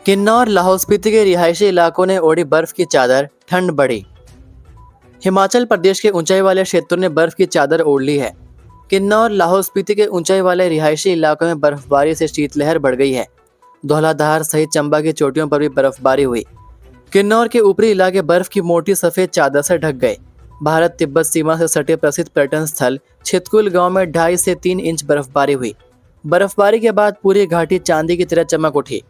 किन्नौर लाहौल स्पीति के रिहायशी इलाकों ने ओढ़ी बर्फ की चादर, ठंड बढ़ी। हिमाचल प्रदेश के ऊंचाई वाले क्षेत्रों ने बर्फ की चादर ओढ़ ली है। किन्नौर लाहौल स्पीति के ऊंचाई वाले रिहायशी इलाकों में बर्फबारी से शीतलहर बढ़ गई है। धौलाधार सहित चंबा की चोटियों पर भी बर्फबारी हुई। किन्नौर के ऊपरी इलाके बर्फ की मोटी सफेद चादर से ढक गए। भारत तिब्बत सीमा से सटे प्रसिद्ध पर्यटन स्थल छितकुल गांव में 2.5 से 3 इंच बर्फबारी हुई। बर्फबारी के बाद पूरी घाटी चांदी की तरह चमक उठी।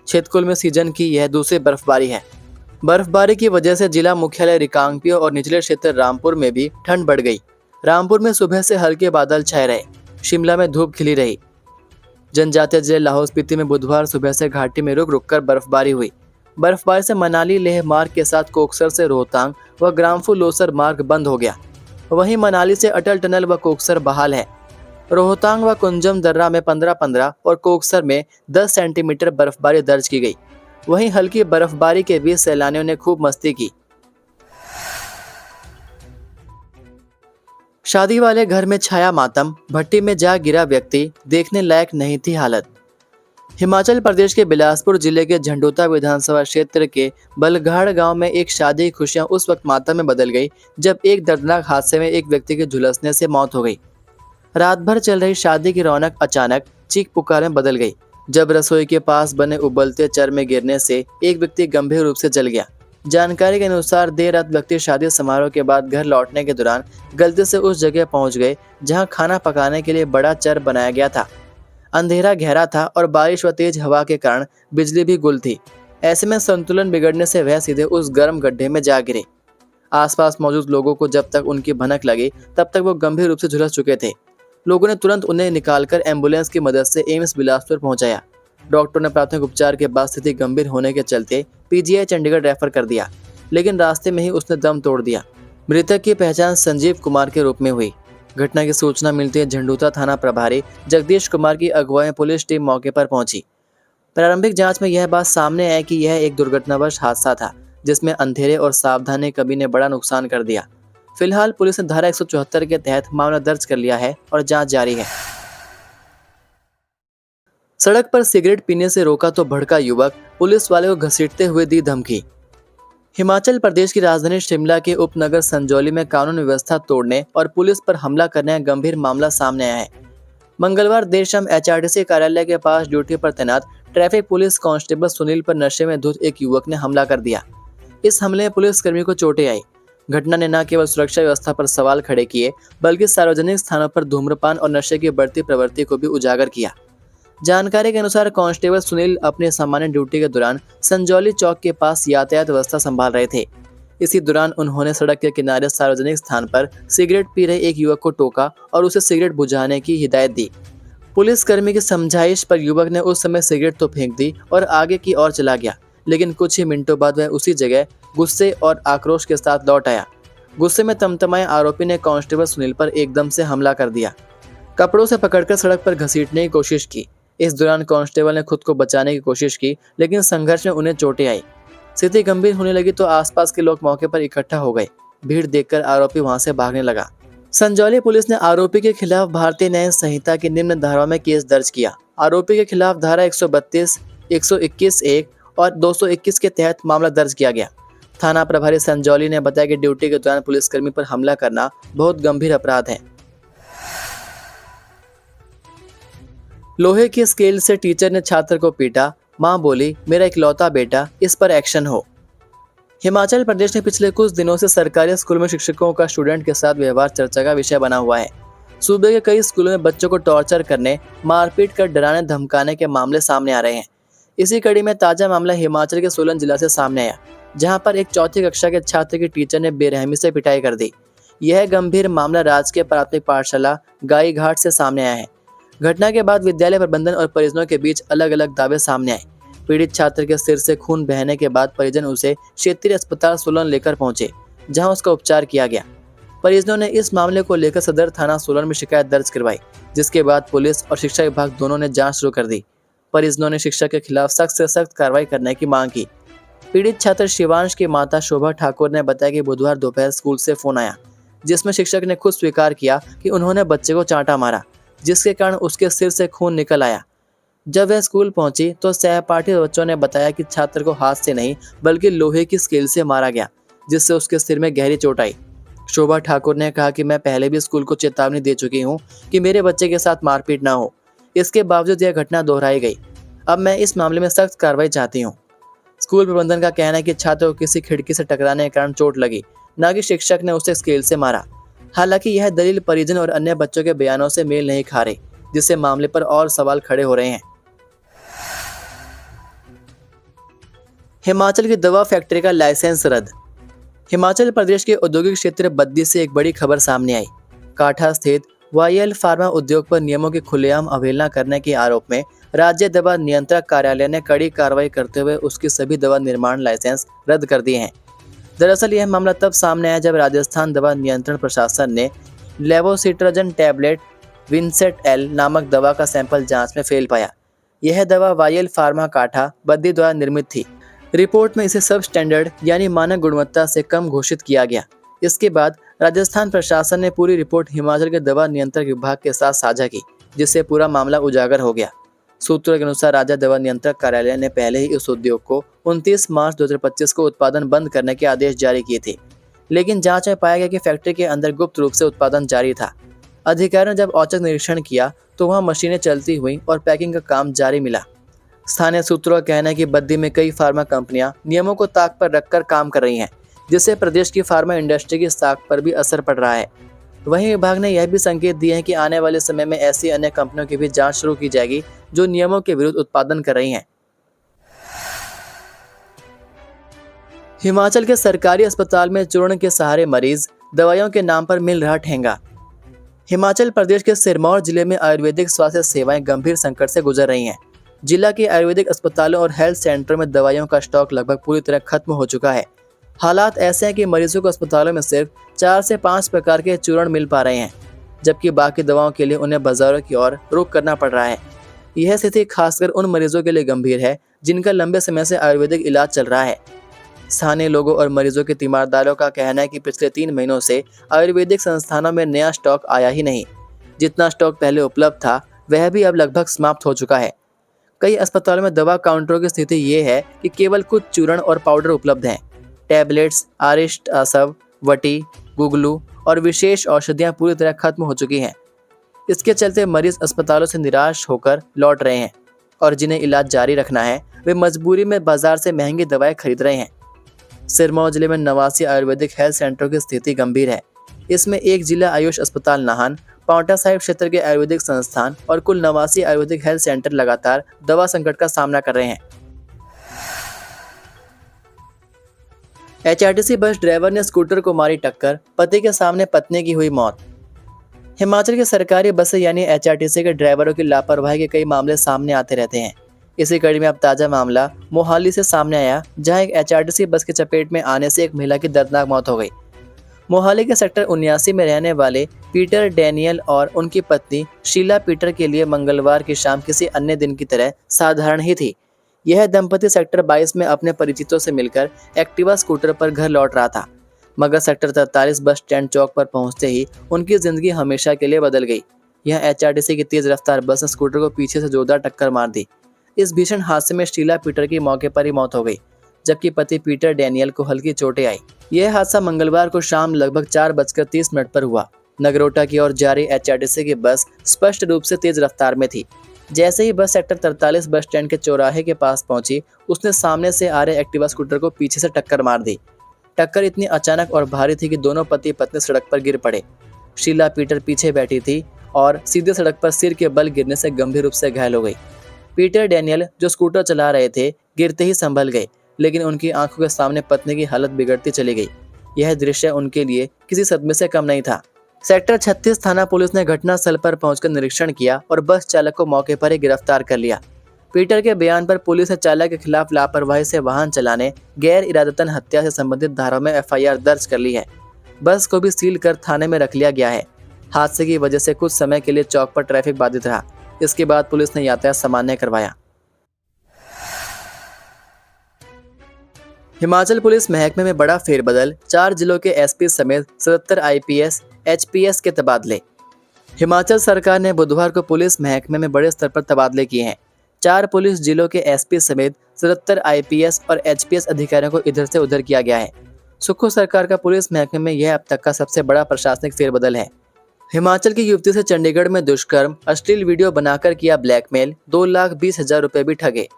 छितकुल में सीजन की यह दूसरी बर्फबारी है। बर्फबारी की वजह से जिला मुख्यालय रिकांगपिओ और निचले क्षेत्र रामपुर में भी ठंड बढ़ गई। रामपुर में सुबह से हल्के बादल छाए रहे। शिमला में धूप खिली रही। जनजातीय जिले लाहौल स्पीति में बुधवार सुबह से घाटी में रुक रुक कर बर्फबारी हुई। बर्फबारी से मनाली लेह मार्ग के साथ कोकसर से रोहतांग व ग्राम्फू लोसर मार्ग बंद हो गया। वहीं मनाली से अटल टनल व कोकसर बहाल है। रोहतांग व कुंजम दर्रा में 15-15 और कोकसर में 10 सेंटीमीटर बर्फबारी दर्ज की गई। वहीं हल्की बर्फबारी के बीच सैलानियों ने खूब मस्ती की। शादी वाले घर में छाया मातम, भट्टी में जा गिरा व्यक्ति, देखने लायक नहीं थी हालत। हिमाचल प्रदेश के बिलासपुर जिले के झंडूता विधानसभा क्षेत्र के बलघाड़ गांव में एक शादी की खुशियां उस वक्त मातम में बदल गई जब एक दर्दनाक हादसे में एक व्यक्ति के झुलसने से मौत हो गई। रात भर चल रही शादी की रौनक अचानक चीख पुकार में बदल गई जब रसोई के पास बने उबलते चर में गिरने से एक व्यक्ति गंभीर रूप से जल गया। जानकारी के अनुसार देर रात व्यक्ति शादी समारोह के बाद घर लौटने के दौरान गलती से उस जगह पहुंच गए जहां खाना पकाने के लिए बड़ा चर बनाया गया था। अंधेरा गहरा था और बारिश व तेज हवा के कारण बिजली भी गुल थी। ऐसे में संतुलन बिगड़ने से वह सीधे उस गर्म गड्ढे में जा गिरे। आसपास मौजूद लोगों को जब तक उनकी भनक लगी तब तक वो गंभीर रूप से झुलस चुके थे। लोगों ने तुरंत उन्हें निकालकर एम्बुलेंस की मदद से एम्स बिलासपुर पहुंचाया। डॉक्टर ने प्राथमिक उपचार के बाद स्थिति गंभीर होने के चलते पीजीआई चंडीगढ़ रेफर कर दिया, लेकिन रास्ते में ही उसने दम तोड़ दिया। मृतक की पहचान संजीव कुमार के रूप में हुई। घटना की सूचना मिलते ही झंडूता थाना प्रभारी जगदीश कुमार की अगुवाई में पुलिस टीम मौके पर पहुंची। प्रारंभिक जांच में यह बात सामने आई कि यह एक दुर्घटनावश हादसा था जिसमें अंधेरे और सावधानी कमी ने बड़ा नुकसान कर दिया। फिलहाल पुलिस ने धारा 174 के तहत मामला दर्ज कर लिया है और जांच जारी है। सड़क पर सिगरेट पीने से रोका तो भड़का युवक, पुलिस वाले को घसीटते हुए दी धमकी। हिमाचल प्रदेश की राजधानी शिमला के उपनगर संजौली में कानून व्यवस्था तोड़ने और पुलिस पर हमला करने का गंभीर मामला सामने आया है। मंगलवार देर शाम एचआरटीसी कार्यालय के पास ड्यूटी पर तैनात ट्रैफिक पुलिस कांस्टेबल सुनील पर नशे में धुत एक युवक ने हमला कर दिया। इस हमले में पुलिसकर्मी को चोटें आई। घटना ने न केवल सुरक्षा व्यवस्था पर सवाल खड़े किए बल्कि सार्वजनिक स्थानों पर धूम्रपान और नशे की बढ़ती प्रवृत्ति को भी उजागर किया। जानकारी के अनुसार कांस्टेबल सुनील अपने सामान्य ड्यूटी के दौरान संजौली चौक के पास यातायात व्यवस्था संभाल रहे थे। इसी दौरान उन्होंने सड़क के किनारे सार्वजनिक स्थान पर सिगरेट पी रहे एक युवक को टोका और उसे सिगरेट बुझाने की हिदायत दी। पुलिसकर्मी की समझाइश पर युवक ने उस समय सिगरेट तो फेंक दी और आगे की ओर चला गया, लेकिन कुछ ही मिनटों बाद वह उसी जगह गुस्से और आक्रोश के साथ लौट आया। गुस्से में तमतमाए आरोपी ने कांस्टेबल सुनील पर एकदम से हमला कर दिया। कपड़ों से पकड़कर सड़क पर घसीटने की कोशिश की। इस दौरान कांस्टेबल ने खुद को बचाने की कोशिश की, लेकिन संघर्ष में उन्हें चोटें आई। स्थिति गंभीर होने लगी तो आसपास के लोग मौके पर इकट्ठा हो गए। भीड़ देखकर आरोपी वहां से भागने लगा। संजौली पुलिस ने आरोपी के खिलाफ भारतीय न्याय संहिता की निम्न धाराओं में केस दर्ज किया। आरोपी के खिलाफ धारा 132, 121(1) और 221 के तहत मामला दर्ज किया गया। थाना प्रभारी संजौली ने बताया कि ड्यूटी के दौरान पुलिसकर्मी पर हमला करना बहुत गंभीर अपराध है। लोहे की स्केल से टीचर ने छात्र को पीटा, मां बोली मेरा इकलौता बेटा, इस पर एक्शन हो। हिमाचल प्रदेश ने पिछले कुछ दिनों से सरकारी स्कूल में शिक्षकों का स्टूडेंट के साथ व्यवहार चर्चा का विषय बना हुआ है। सूबे के कई स्कूलों में बच्चों को टॉर्चर करने, मारपीट कर डराने धमकाने के मामले सामने आ रहे हैं। इसी कड़ी में ताजा मामला हिमाचल के सोलन जिला से सामने आया, जहां पर एक चौथी कक्षा के छात्र की टीचर ने बेरहमी से पिटाई कर दी। यह गंभीर मामला राजकीय प्राथमिक पाठशाला गाईघाट से सामने आया है। घटना के बाद विद्यालय प्रबंधन और परिजनों के बीच अलग अलग दावे सामने आए। पीड़ित छात्र के सिर से खून बहने के बाद परिजन उसे क्षेत्रीय अस्पताल सोलन लेकर पहुंचे, जहां उसका उपचार किया गया। परिजनों ने इस मामले को लेकर सदर थाना सोलन में शिकायत दर्ज करवाई, जिसके बाद पुलिस और शिक्षा विभाग दोनों ने जांच शुरू कर दी। परिजनों ने शिक्षक के खिलाफ सख्त से सख्त कार्रवाई करने की मांग की। पीड़ित छात्र शिवांश की माता शोभा ठाकुर ने बताया कि बुधवार दोपहर स्कूल से फोन आया, जिसमें शिक्षक ने खुद स्वीकार किया कि उन्होंने बच्चे को चांटा मारा, जिसके कारण उसके सिर से खून निकल आया। जब वह स्कूल पहुंची तो सहपाठी बच्चों ने बताया कि छात्र को हाथ से नहीं बल्कि लोहे की स्केल से मारा गया, जिससे उसके सिर में गहरी चोट आई। शोभा ठाकुर ने कहा कि मैं पहले भी स्कूल को चेतावनी दे चुकी हूं कि मेरे बच्चे के साथ मारपीट ना हो। इसके बावजूद यह घटना दोहराई गई। अब मैं इस मामले में सख्त कार्रवाई चाहती हूं। स्कूल प्रबंधन का कहना है कि छात्र को किसी खिड़की से टकराने के कारण चोट लगी, न कि शिक्षक ने उसे स्केल से मारा। हालांकि यह दलील परिजन और अन्य बच्चों के बयानों से मेल नहीं खा रही, जिससे मामले पर और सवाल खड़े हो रहे हैं। हिमाचल की दवा फैक्ट्री का लाइसेंस रद्द। हिमाचल प्रदेश के औद्योगिक क्षेत्र बद्दी से एक बड़ी खबर सामने आई। काठा स्थित वाईएल फार्मा उद्योग पर नियमों की खुलेआम अवहेलना करने के आरोप में राज्य दवा नियंत्रक कार्यालय ने कड़ी कार्रवाई करते हुए उसकी सभी दवा निर्माण लाइसेंस रद्द कर दिए हैं। दरअसल यह मामला तब सामने आया जब राजस्थान दवा नियंत्रण प्रशासन ने लेवोसिट्राजन टैबलेट विंसेट एल नामक दवा का सैंपल जांच में फेल पाया। यह दवा वाईएल फार्मा काठा बद्दी द्वारा निर्मित थी। रिपोर्ट में इसे सब स्टैंडर्ड यानी मानक गुणवत्ता से कम घोषित किया गया। इसके बाद राजस्थान प्रशासन ने पूरी रिपोर्ट हिमाचल के दवा नियंत्रक विभाग के साथ साझा की, जिससे पूरा मामला उजागर हो गया। सूत्रों के अनुसार राज्य दवा नियंत्रक कार्यालय ने पहले ही इस उद्योग को 29 मार्च 2025 को उत्पादन बंद करने के आदेश जारी किए थे, लेकिन जांच में पाया गया कि फैक्ट्री के अंदर गुप्त रूप से उत्पादन जारी था। अधिकारियों ने जब औचक निरीक्षण किया तो वहां मशीनें चलती हुई और पैकिंग का काम जारी मिला। स्थानीय सूत्रों का कहना है कि बद्दी में कई फार्मा कंपनियां नियमों को ताक पर रखकर काम कर रही हैं, जिससे प्रदेश की फार्मा इंडस्ट्री की साख पर भी असर पड़ रहा है। वहीं विभाग ने यह भी संकेत दिए हैं कि आने वाले समय में ऐसी अन्य कंपनियों की भी जांच शुरू की जाएगी जो नियमों के विरुद्ध उत्पादन कर रही हैं। हिमाचल के सरकारी अस्पताल में चूर्ण के सहारे मरीज, दवाइयों के नाम पर मिल रहा ठेंगा। हिमाचल प्रदेश के सिरमौर जिले में आयुर्वेदिक स्वास्थ्य सेवाएं गंभीर संकट से गुजर रही हैं। जिला के आयुर्वेदिक अस्पतालों और हेल्थ सेंटरों में दवाइयों का स्टॉक लगभग पूरी तरह खत्म हो चुका है। हालात ऐसे हैं कि मरीजों को अस्पतालों में सिर्फ 4 से 5 प्रकार के चूर्ण मिल पा रहे हैं, जबकि बाकी दवाओं के लिए उन्हें बाजारों की ओर रुख करना पड़ रहा है। यह स्थिति खासकर उन मरीजों के लिए गंभीर है जिनका लंबे समय से आयुर्वेदिक इलाज चल रहा है। स्थानीय लोगों और मरीजों के तीमारदारों का कहना है कि पिछले 3 महीनों से आयुर्वेदिक संस्थानों में नया स्टॉक आया ही नहीं। जितना स्टॉक पहले उपलब्ध था वह भी अब लगभग समाप्त हो चुका है। कई अस्पतालों में दवा काउंटरों की स्थिति ये है कि केवल कुछ चूर्ण और पाउडर उपलब्ध हैं। टैबलेट्स, आरिष्ट आसव, वटी, गुगलू और विशेष औषधियां पूरी तरह खत्म हो चुकी हैं। इसके चलते मरीज अस्पतालों से निराश होकर लौट रहे हैं और जिन्हें इलाज जारी रखना है वे मजबूरी में बाजार से महंगी दवाएं खरीद रहे हैं। सिरमौर जिले में 89 आयुर्वेदिक हेल्थ सेंटरों की स्थिति गंभीर है। इसमें एक जिला आयुष अस्पताल नाहन, पांवटा साहिब क्षेत्र के आयुर्वेदिक संस्थान और कुल 89 आयुर्वेदिक हेल्थ सेंटर लगातार दवा संकट का सामना कर रहे हैं। एचआरटीसी बस ड्राइवर ने स्कूटर को मारी टक्कर, पति के सामने पत्नी की हुई मौत। हिमाचल की सरकारी बसें यानी एचआरटीसी के ड्राइवरों की लापरवाही के कई मामले सामने आते रहते हैं। इसी कड़ी में अब ताजा मामला मोहाली से सामने आया, जहां एक एचआरटीसी बस की चपेट में आने से एक महिला की दर्दनाक मौत हो गई। मोहाली के सेक्टर 79 में रहने वाले पीटर डैनियल और उनकी पत्नी शीला पीटर के लिए मंगलवार की शाम किसी अन्य दिन की तरह साधारण ही थी। यह दंपति सेक्टर 22 में अपने परिचितों से मिलकर एक्टिवा स्कूटर पर घर लौट रहा था, मगर सेक्टर 43 बस स्टैंड चौक पर पहुंचते ही उनकी जिंदगी हमेशा के लिए बदल गई। यह एचआरटीसी की तेज रफ्तार बस ने स्कूटर को पीछे से जोरदार टक्कर मार दी। इस भीषण हादसे में शीला पीटर की मौके पर ही मौत हो गई, जबकि पति पीटर डैनियल को हल्की चोटें आई। यह हादसा मंगलवार को शाम लगभग 4:30 पर हुआ। नगरोटा की ओर जा रही एचआरटीसी की बस स्पष्ट रूप से तेज रफ्तार में थी। जैसे ही बस सेक्टर 43 बस स्टैंड के चौराहे के पास पहुंची, उसने सामने से आ रहे एक्टिवा स्कूटर को पीछे से टक्कर मार दी। टक्कर इतनी अचानक और भारी थी कि दोनों पति पत्नी सड़क पर गिर पड़े। शीला पीटर पीछे बैठी थी और सीधे सड़क पर सिर के बल गिरने से गंभीर रूप से घायल हो गई। पीटर डैनियल जो स्कूटर चला रहे थे गिरते ही संभल गए, लेकिन उनकी आंखों के सामने पत्नी की हालत बिगड़ती चली गई। यह दृश्य उनके लिए किसी सदमे से कम नहीं था। सेक्टर 36 थाना पुलिस ने घटनास्थल पर पहुंचकर निरीक्षण किया और बस चालक को मौके पर ही गिरफ्तार कर लिया। पीटर के बयान पर पुलिस ने चालक के खिलाफ लापरवाही से वाहन चलाने, गैर इरादतन हत्या से संबंधित धाराओं में एफआईआर दर्ज कर ली है। बस को भी सील कर थाने में रख लिया गया है। हादसे की वजह से कुछ समय के लिए चौक पर ट्रैफिक बाधित रहा। इसके बाद पुलिस ने यातायात सामान्य करवाया। हिमाचल पुलिस महकमे में बड़ा फेरबदल, 4 जिलों के एसपी समेत 77 आईपीएस, एचपीएस के तबादले। हिमाचल सरकार ने बुधवार को पुलिस महकमे में बड़े स्तर पर तबादले किए हैं। 4 पुलिस जिलों के एसपी समेत 77 आईपीएस और एचपीएस अधिकारियों को इधर से उधर किया गया है। सुक्खू सरकार का पुलिस महकमे में यह अब तक का सबसे बड़ा प्रशासनिक फेरबदल है। हिमाचल की युवती से चंडीगढ़ में दुष्कर्म, अश्लील वीडियो बनाकर किया ब्लैकमेल, 2,20,000 रुपए भी ठगे।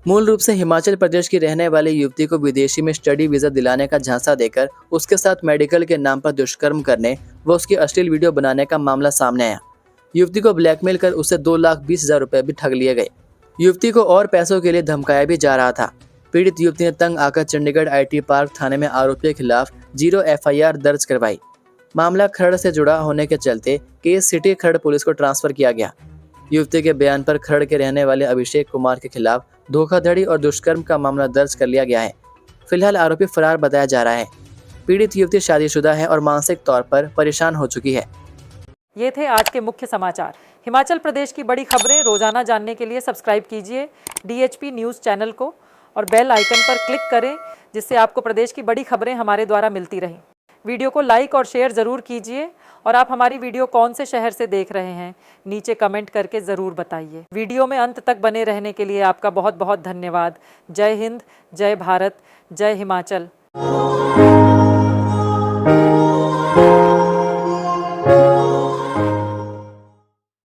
मूल रूप से हिमाचल प्रदेश की रहने वाली युवती को विदेशी में स्टडी वीजा दिलाने का झांसा देकर उसके साथ मेडिकल के नाम पर दुष्कर्म करने व उसकी अश्लील वीडियो बनाने का मामला सामने आया। युवती को ब्लैकमेल कर उसे 2,20,000 रुपए भी ठग लिए गए। युवती को और पैसों के लिए धमकाया भी जा रहा था। पीड़ित युवती ने तंग आकर चंडीगढ़ आईटी पार्क थाने में आरोपी के खिलाफ 0 एफआईआर दर्ज करवाई। मामला खरड़ से जुड़ा होने के चलते केस सिटी खरड़ पुलिस को ट्रांसफर किया गया। युवती के बयान पर खरड़ के रहने वाले अभिषेक कुमार के खिलाफ धोखाधड़ी और दुष्कर्म का मामला दर्ज कर लिया गया है। फिलहाल आरोपी फरार बताया जा रहा है। पीड़ित युवती शादीशुदा है और मानसिक तौर पर परेशान हो चुकी है। ये थे आज के मुख्य समाचार। हिमाचल प्रदेश की बड़ी खबरें रोजाना जानने के लिए सब्सक्राइब कीजिए DHP न्यूज़ चैनल को और बेल आइकन पर क्लिक करें, जिससे आपको प्रदेश की बड़ी खबरें हमारे द्वारा मिलती रहें। वीडियो को लाइक और शेयर ज़रूर कीजिए और आप हमारी वीडियो कौन से शहर से देख रहे हैं नीचे कमेंट करके ज़रूर बताइए। वीडियो में अंत तक बने रहने के लिए आपका बहुत बहुत धन्यवाद। जय हिंद, जय भारत, जय हिमाचल।